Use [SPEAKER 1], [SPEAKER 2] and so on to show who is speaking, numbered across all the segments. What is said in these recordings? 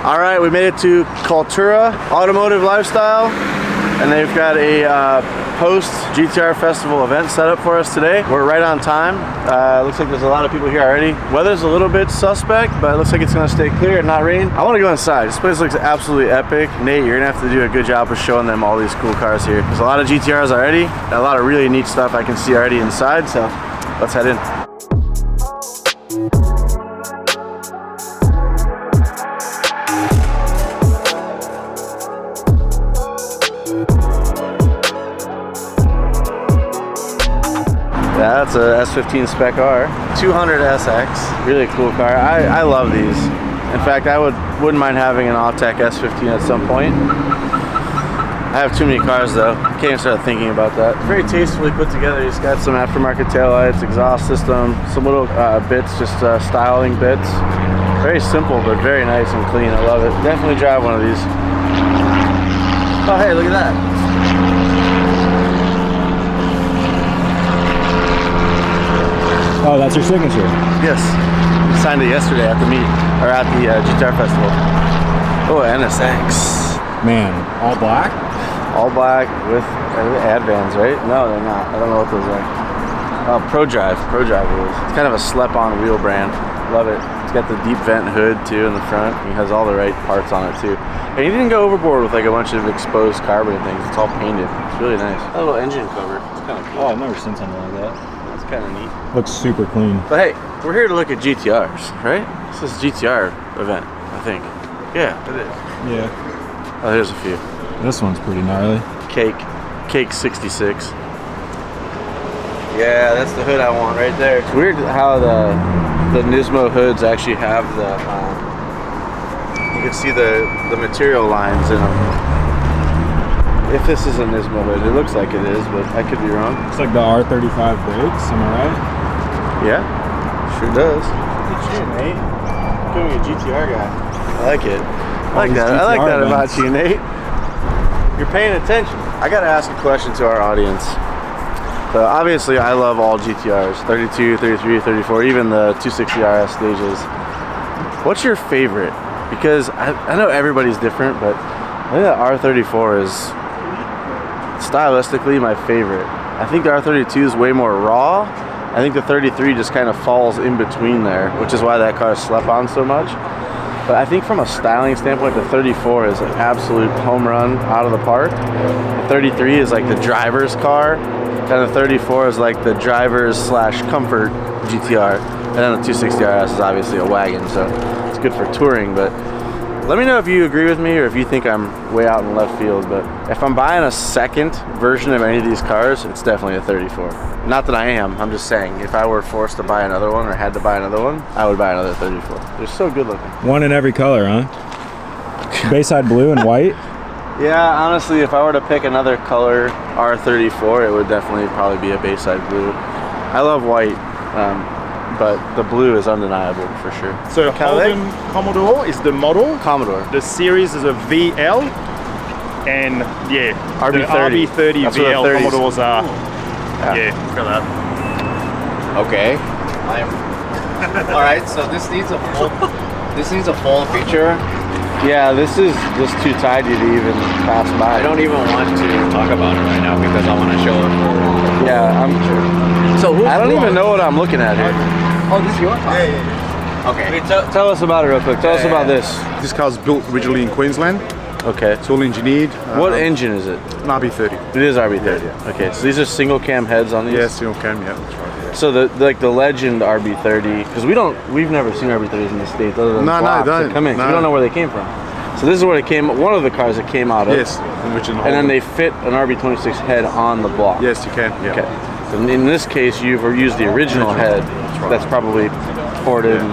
[SPEAKER 1] All right, we made it to Cultura Automotive Lifestyle, and they've got a post GTR Festival event set up for us today. We're right on time. Looks like there's a lot of people here already. Weather's a little bit suspect, but it looks like it's gonna stay clear and not rain. I wanna go inside. This place looks absolutely epic. Nate, you're gonna have to do a good job of showing them all these cool cars here. There's a lot of GTRs already, and a lot of really neat stuff I can see already inside, so let's head in. Yeah, that's a S15 Spec R, 200 SX, really cool car. I love these. In fact, I wouldn't mind having an Autech S15 at some point. I have too many cars though. Can't even start thinking about that. Very tastefully put together. It's got some aftermarket taillights, exhaust system, some little bits, just styling bits. Very simple, but very nice and clean. I love it. Definitely drive one of these. Oh, hey, look at that.
[SPEAKER 2] Oh, that's your signature?
[SPEAKER 1] Yes. Signed it yesterday at the meet, or at the GTR Festival. Oh, NSX.
[SPEAKER 2] Man, all black?
[SPEAKER 1] All black with Advans, right? No, they're not. I don't know what those are. ProDrive wheels. It's kind of a slep-on wheel brand. Love it. It's got the deep vent hood too in the front. It has all the right parts on it too. And he didn't go overboard with like a bunch of exposed carbon and things. It's all painted. It's really nice. A little engine cover. It's kind of cool.
[SPEAKER 2] Oh, I've never seen something like that.
[SPEAKER 1] Kind of neat.
[SPEAKER 2] Looks super clean.
[SPEAKER 1] But hey, we're here to look at GTRs, right? This is a GTR event, I think. Yeah, it is.
[SPEAKER 2] Yeah.
[SPEAKER 1] Oh, here's a few.
[SPEAKER 2] This one's pretty gnarly.
[SPEAKER 1] Cake 66. Yeah, that's the hood I want right there. It's weird how the Nismo hoods actually have the, you can see the material lines in them. If this is a Nismo hood, it looks like it is, but I could be wrong.
[SPEAKER 2] It's like the R35 brakes, am I right?
[SPEAKER 1] Yeah, sure does. Good shit, Nate. Becoming a GTR guy. I like it. I like that. I like that about you, Nate. You're paying attention. I gotta ask a question to our audience. So obviously I love all GTRs, 32, 33, 34, even the 260 RS stages. What's your favorite? Because I know everybody's different, but I think that R34 is stylistically my favorite. I think the R32 is way more raw. I think the 33 just kind of falls in between there, which is why that car is slept on so much. But I think from a styling standpoint, the 34 is an absolute home run out of the park. The 33 is like the driver's car, and the 34 is like the driver's / comfort GTR. And then the 260 RS is obviously a wagon, so it's good for touring, but let me know if you agree with me or if you think I'm way out in left field. But if I'm buying a second version of any of these cars, it's definitely a 34. Not that I am, I'm just saying if I were forced to buy another one or had to buy another one, I would buy another 34. They're so good looking.
[SPEAKER 2] One in every color, huh? Bayside blue and white?
[SPEAKER 1] Yeah, honestly, if I were to pick another color R34, it would definitely probably be a Bayside blue. I love white. But the blue is undeniable for sure.
[SPEAKER 3] So Holden Commodore is the model.
[SPEAKER 1] Commodore.
[SPEAKER 3] The series is a VL, and yeah,
[SPEAKER 1] RB30.
[SPEAKER 3] The RB30
[SPEAKER 1] That's
[SPEAKER 3] VL Commodores are. Yeah, got that.
[SPEAKER 4] Okay. All right. So this needs a full. This needs a full feature.
[SPEAKER 1] Yeah, this is just too tidy to even pass by.
[SPEAKER 4] I don't even want to talk about it right now because I want to show it.
[SPEAKER 1] Yeah, I'm sure. So I don't even know what I'm looking at here.
[SPEAKER 4] Oh, this is your car? Yeah. Okay.
[SPEAKER 1] Tell us about it real quick. Tell us about this.
[SPEAKER 5] This car's built originally in Queensland.
[SPEAKER 1] Okay.
[SPEAKER 5] It's all engineered.
[SPEAKER 1] What engine is it?
[SPEAKER 5] An RB30.
[SPEAKER 1] It is RB30. Yeah. Okay, so these are single cam heads on these?
[SPEAKER 5] Yeah, single cam, yeah, that's right. Yeah.
[SPEAKER 1] So the legend RB30, because we've never seen RB30s in the States other than blocks that come in. No. We don't know where they came from. So this is where it came, one of the cars that came out of.
[SPEAKER 5] Yes, original.
[SPEAKER 1] And then they fit an RB26 head on the block.
[SPEAKER 5] Yes, you can, yeah.
[SPEAKER 1] Okay. So in this case, you've used the original head. That's probably ported and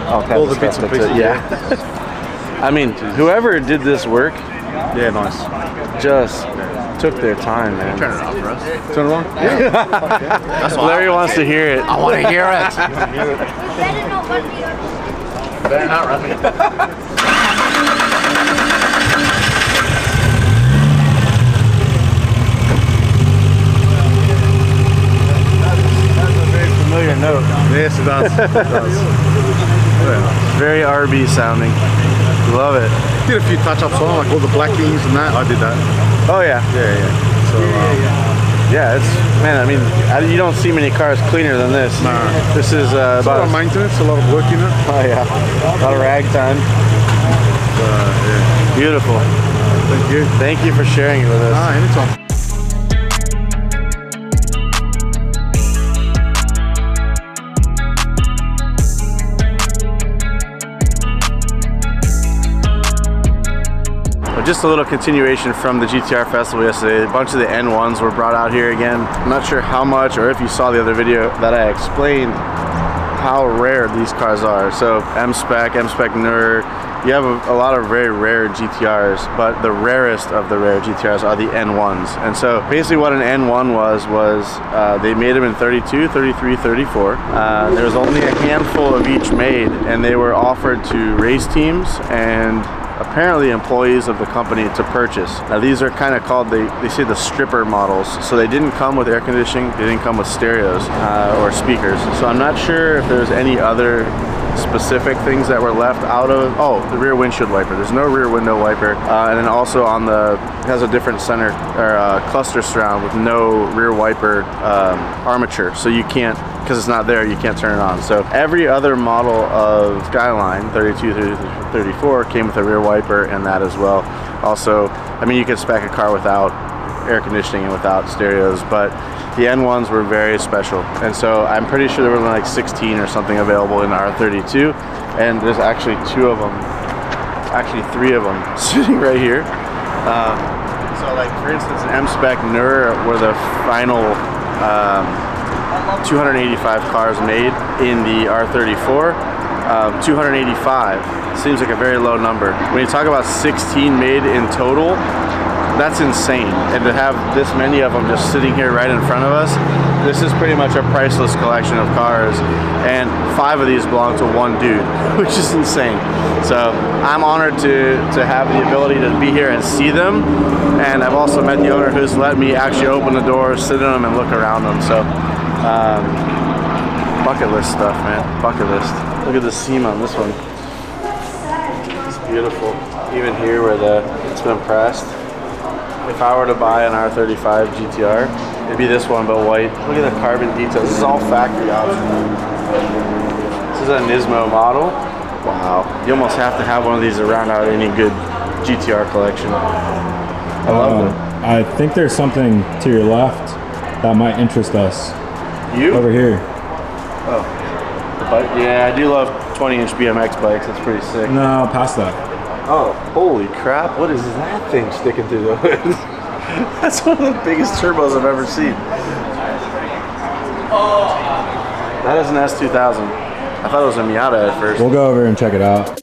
[SPEAKER 1] all kinds of
[SPEAKER 5] bits
[SPEAKER 1] stuff.
[SPEAKER 5] and pieces.
[SPEAKER 1] Yeah. I mean, whoever did this work,
[SPEAKER 5] yeah, nice.
[SPEAKER 1] Just took their time, man.
[SPEAKER 4] Turn it off for us.
[SPEAKER 5] Turn it on?
[SPEAKER 1] Yeah. That's Larry wants to hear it.
[SPEAKER 4] I want to hear it. Better not run me.
[SPEAKER 1] Note.
[SPEAKER 5] Yes, it does. It does.
[SPEAKER 1] Very RB sounding. Love it.
[SPEAKER 5] Did a few touch-ups on, like all the blackings and that. I did that.
[SPEAKER 1] Oh yeah.
[SPEAKER 5] Yeah. So,
[SPEAKER 1] Yeah, it's, man, I mean, you don't see many cars cleaner than this.
[SPEAKER 5] Nah.
[SPEAKER 1] This is
[SPEAKER 5] a lot
[SPEAKER 1] about,
[SPEAKER 5] of maintenance, a lot of work in it.
[SPEAKER 1] oh yeah, a lot of rag time.
[SPEAKER 5] Yeah.
[SPEAKER 1] Beautiful.
[SPEAKER 5] Thank you.
[SPEAKER 1] Thank you for sharing it with us.
[SPEAKER 5] Anytime.
[SPEAKER 1] Just a little continuation from the GTR festival yesterday. A bunch of the N1s were brought out here again. I'm not sure how much, or if you saw the other video that I explained how rare these cars are. So M-Spec, M-Spec Nur, you have a lot of very rare GTRs, but the rarest of the rare GTRs are the N1s. And so basically what an N1 was they made them in 32, 33, 34. There was only a handful of each made, and they were offered to race teams and apparently employees of the company to purchase. Now these are kind of called, they say the stripper models. So they didn't come with air conditioning, they didn't come with stereos or speakers. So I'm not sure if there's any other specific things that were left out of, oh, the rear windshield wiper. There's no rear window wiper. And then also on it has a different center or cluster surround with no rear wiper armature. So you can't, because it's not there, you can't turn it on. So every other model of Skyline, 32, 34, came with a rear wiper and that as well. Also, I mean, you could spec a car without air conditioning and without stereos, but the N1s were very special. And so I'm pretty sure there were like 16 or something available in R32. And there's actually 2 of them, actually 3 of them sitting right here. So like for instance, an M-Spec Nur were the final 285 cars made in the R34. 285 seems like a very low number. When you talk about 16 made in total, that's insane. And to have this many of them just sitting here right in front of us, this is pretty much a priceless collection of cars. And 5 of these belong to one dude, which is insane. So I'm honored to have the ability to be here and see them. And I've also met the owner who's let me actually open the doors, sit in them, and look around them. So bucket list stuff, man. Bucket list. Look at the seam on this one. It's beautiful. Even here where it's been pressed. If I were to buy an R35 GTR, it'd be this one, but white. Look at the carbon details. This is all factory option. This is a Nismo model. Wow. You almost have to have one of these to round out any good GTR collection. I love them.
[SPEAKER 2] I think there's something to your left that might interest us.
[SPEAKER 1] You?
[SPEAKER 2] Over here.
[SPEAKER 1] Oh. The bike? Yeah, I do love 20-inch BMX bikes. That's pretty sick.
[SPEAKER 2] No, past that.
[SPEAKER 1] Oh, holy crap. What is that thing sticking through the hood? That's one of the biggest turbos I've ever seen. That is an S2000. I thought it was a Miata at first.
[SPEAKER 2] We'll go over and check it out.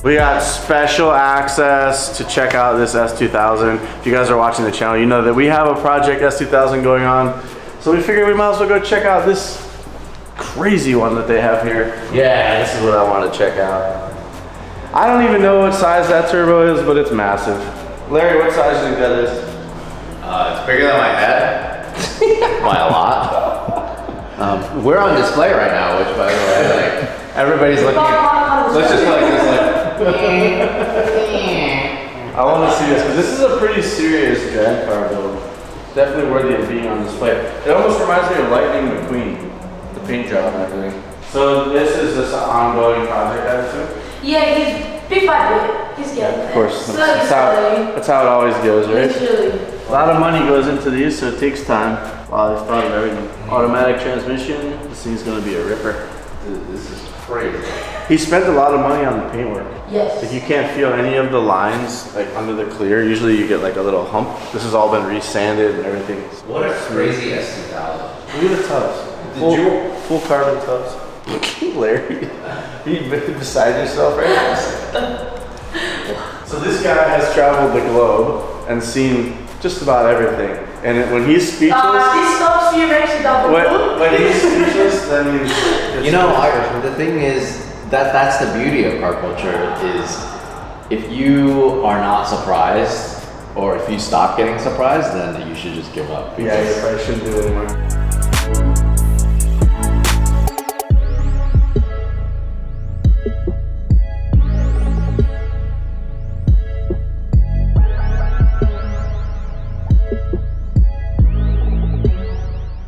[SPEAKER 1] We got special access to check out this S2000. If you guys are watching the channel, you know that we have a project S2000 going on. So we figured we might as well go check out this crazy one that they have here. Yeah, this is what I want to check out. I don't even know what size that turbo is, but it's massive. Larry, what size do you think that is?
[SPEAKER 4] It's bigger than my head. By a lot. We're on display right now, which by the way, like, everybody's looking at, let's just go like this,
[SPEAKER 1] I want to see this, because this is a pretty serious drag car build. Definitely worthy of being on display. It almost reminds me of Lightning McQueen, the paint job and everything. So this is just an ongoing project, I assume?
[SPEAKER 6] Yeah, he's bit by bit. He's getting
[SPEAKER 1] Of course,
[SPEAKER 6] there.
[SPEAKER 1] that's how it always goes, right?
[SPEAKER 6] Literally.
[SPEAKER 1] A lot of money goes into these, so it takes time. Wow, they've thought of everything. Automatic transmission, this thing's gonna be a ripper. This is crazy. He spent a lot of money on the paintwork.
[SPEAKER 6] Yes.
[SPEAKER 1] Like you can't feel any of the lines like under the clear. Usually you get like a little hump. This has all been resanded and everything.
[SPEAKER 4] what a crazy S2000.
[SPEAKER 1] Look at the tubs. Full carbon tubs. Larry, are you beside yourself right now? So this guy has traveled the globe and seen just about everything. And when he's speechless,
[SPEAKER 6] This stops you makes it double.
[SPEAKER 1] when he's speechless, then he's.
[SPEAKER 4] You know, the thing is that's the beauty of car culture is if you are not surprised Or if you stop getting surprised, then you should just give up.
[SPEAKER 1] Yeah, you probably shouldn't do it anymore.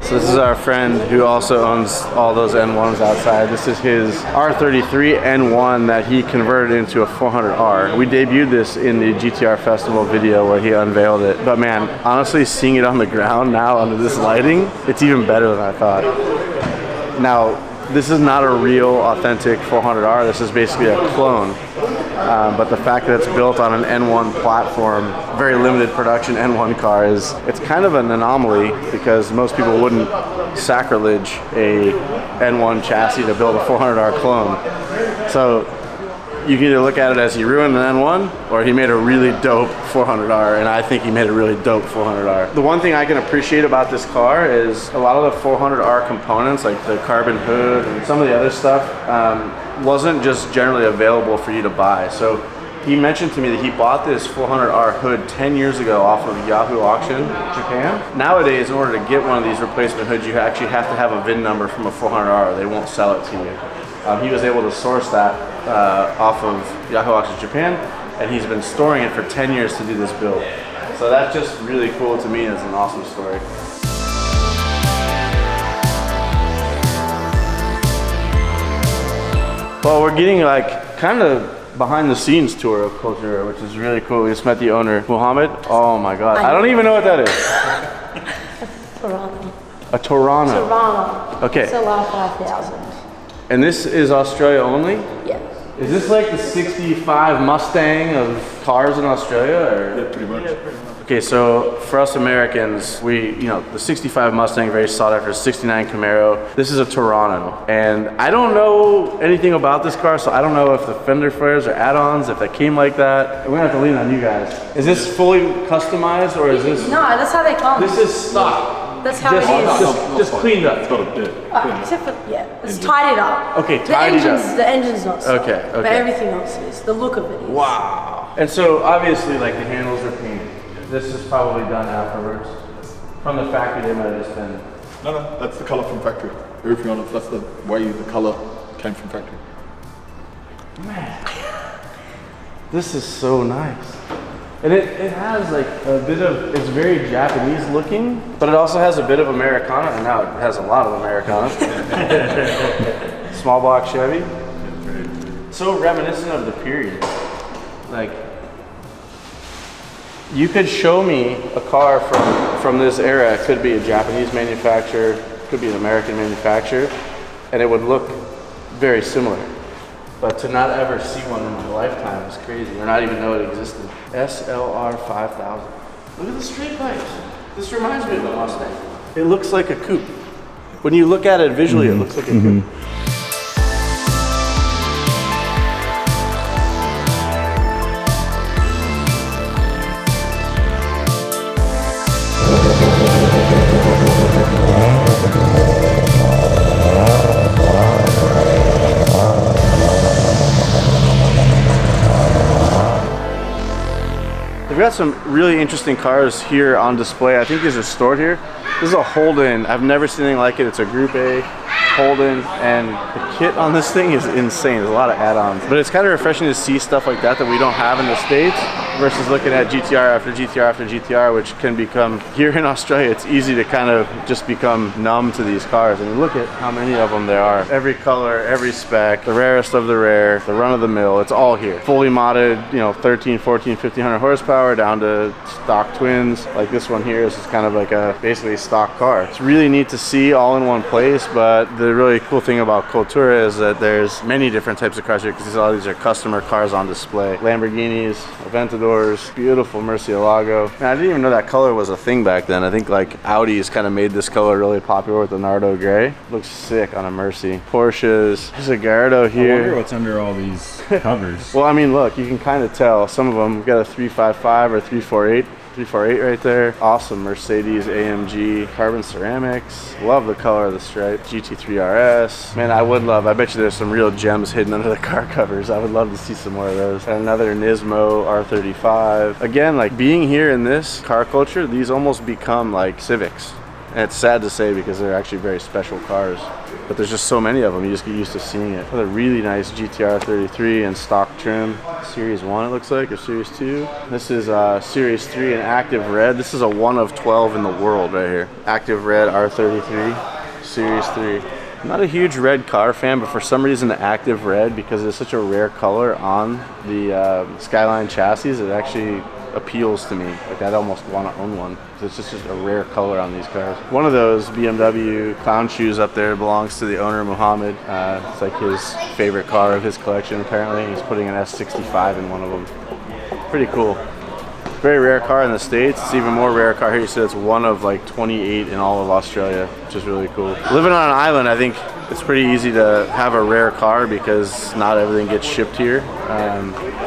[SPEAKER 1] So this is our friend who also owns all those N1s outside. This is his R33 N1 that he converted into a 400R. We debuted this in the GTR Festival video where he unveiled it. But man, honestly, seeing it on the ground now under this lighting, it's even better than I thought. Now, this is not a real authentic 400R. This is basically a clone. But the fact that it's built on an N1 platform, very limited production N1 car, it's kind of an anomaly because most people wouldn't sacrilege a N1 chassis to build a 400R clone. So you can either look at it as he ruined an N1 or he made a really dope 400R, and I think he made a really dope 400R. The one thing I can appreciate about this car is a lot of the 400R components, like the carbon hood and some of the other stuff, wasn't just generally available for you to buy. So he mentioned to me that he bought this 400R hood 10 years ago off of Yahoo Auction, Japan. Nowadays, in order to get one of these replacement hoods, you actually have to have a VIN number from a 400R. They won't sell it to you. He was able to source that off of Yahoo Auction Japan, and he's been storing it for 10 years to do this build. So that's just really cool to me. It's an awesome story. Well, we're getting like kind of behind the scenes tour of Cultura, which is really cool. We just met the owner, Muhammad. Oh my God, I don't even know what that is.
[SPEAKER 6] Toronto.
[SPEAKER 1] A Toronto.
[SPEAKER 6] Toronto.
[SPEAKER 1] Okay.
[SPEAKER 6] It's a lot of 5,000.
[SPEAKER 1] And this is Australia only?
[SPEAKER 6] Yeah.
[SPEAKER 1] Is this like the 65 Mustang of cars in Australia? Or?
[SPEAKER 5] Yeah, pretty much.
[SPEAKER 1] Okay, so for us Americans, the 65 Mustang, very sought after, 69 Camaro. This is a Toronto. And I don't know anything about this car, so I don't know if the fender flares are add-ons, if they came like that. We're gonna have to lean on you guys. Is this fully customized or is this?
[SPEAKER 6] No, that's how they come.
[SPEAKER 1] This is stock.
[SPEAKER 6] That's how it is.
[SPEAKER 1] Just cleaned up.
[SPEAKER 5] It's got a bit.
[SPEAKER 6] Except for, it's tidied up.
[SPEAKER 1] Okay, tidied up.
[SPEAKER 6] The engine's not stuck.
[SPEAKER 1] Okay.
[SPEAKER 6] But everything else is. The look of it is.
[SPEAKER 1] Wow. And so obviously like the handles are painted. This is probably done afterwards. From the factory they might have just been.
[SPEAKER 5] No, that's the color from factory. Everything on it, that's the way the color came from factory.
[SPEAKER 1] Man, this is so nice. And it has like a bit of, it's very Japanese looking, but it also has a bit of Americana, and now it has a lot of Americana. Small block Chevy. So reminiscent of the period. Like, you could show me a car from this era. It could be a Japanese manufacturer, could be an American manufacturer, and it would look very similar. But to not ever see one in my lifetime is crazy, or not even know it existed. SLR 5000. Look at the straight pipes. This reminds me of a Mustang. It looks like a coupe. When you look at it visually, it looks like a coupe. They've got some really interesting cars here on display. I think these are stored here. This is a Holden. I've never seen anything like it. It's a Group A Holden, and the kit on this thing is insane. There's a lot of add-ons, but it's kind of refreshing to see stuff like that we don't have in the States versus looking at GTR after GTR after GTR, which can become, here in Australia, it's easy to kind of just become numb to these cars. And look at how many of them there are. Every color, every spec, the rarest of the rare, the run-of-the-mill, it's all here. Fully modded, 13, 14, 1500 horsepower down to stock twins. Like this one here is just kind of like a basically stock car. It's really neat to see all in one place, but the really cool thing about Cultura is that there's many different types of cars here because all these are customer cars on display. Lamborghinis, Aventadors, beautiful Murcielago. Man, I didn't even know that color was a thing back then. I think like Audi's kind of made this color really popular with the Nardo Gray. Looks sick on a Mercy. Porsches. There's a Gallardo here.
[SPEAKER 2] I wonder what's under all these covers.
[SPEAKER 1] Well, I mean, look, you can kind of tell. Some of them got a 355 or 348. 348 right there. Awesome Mercedes AMG carbon ceramics. Love the color of the stripe. GT3 RS. Man, I bet you there's some real gems hidden under the car covers. I would love to see some more of those. And another Nismo R35. Again, like being here in this car culture, these almost become like Civics. And it's sad to say because they're actually very special cars. But there's just so many of them, you just get used to seeing it. Another really nice GTR 33 in stock trim. Series 1 it looks like, or Series 2. This is Series 3 in active red. This is a 1 of 12 in the world right here. Active red R33, Series 3. I'm not a huge red car fan, but for some reason the active red, because it's such a rare color on the Skyline chassis, it actually appeals to me. Like I'd almost want to own one. It's just a rare color on these cars. One of those BMW clown shoes up there belongs to the owner, Muhammad. It's like his favorite car of his collection apparently. He's putting an S65 in one of them. Pretty cool. Very rare car in the States. It's even more rare car here. He said it's 1 of like 28 in all of Australia, which is really cool. Living on an island, I think it's pretty easy to have a rare car because not everything gets shipped here.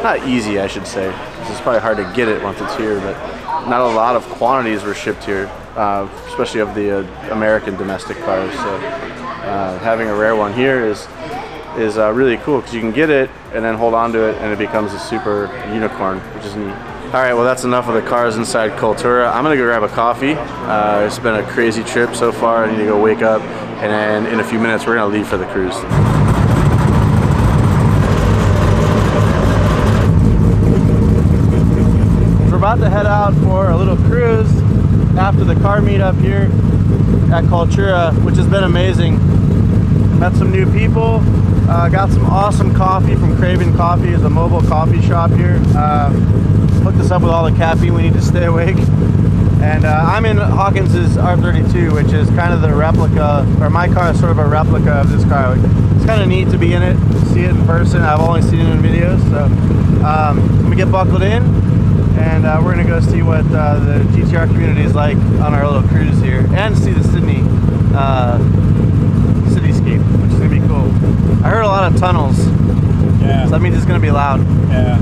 [SPEAKER 1] Not easy, I should say. It's probably hard to get it once it's here, but not a lot of quantities were shipped here, especially of the American domestic cars. So having a rare one here is really cool because you can get it and then hold on to it and it becomes a super unicorn, which is neat. All right, well that's enough of the cars inside Cultura. I'm gonna go grab a coffee. It's been a crazy trip so far. I need to go wake up, and then in a few minutes we're gonna leave for the cruise. We're about to head out for a little cruise after the car meetup here at Cultura, which has been amazing. Met some new people. Got some awesome coffee from Craven Coffee. It's a mobile coffee shop here. Hooked us up with all the caffeine we need to stay awake. And I'm in Hawkins's R32, which is kind of the replica, or my car is sort of a replica of this car. It's kind of neat to be in it, see it in person. I've only seen it in videos. So I'm gonna get buckled in, and we're gonna go see what the GTR community is like on our little cruise here, and see the Sydney cityscape, which is gonna be cool. I heard a lot of tunnels. Yeah. So that means it's gonna be loud.
[SPEAKER 2] Yeah.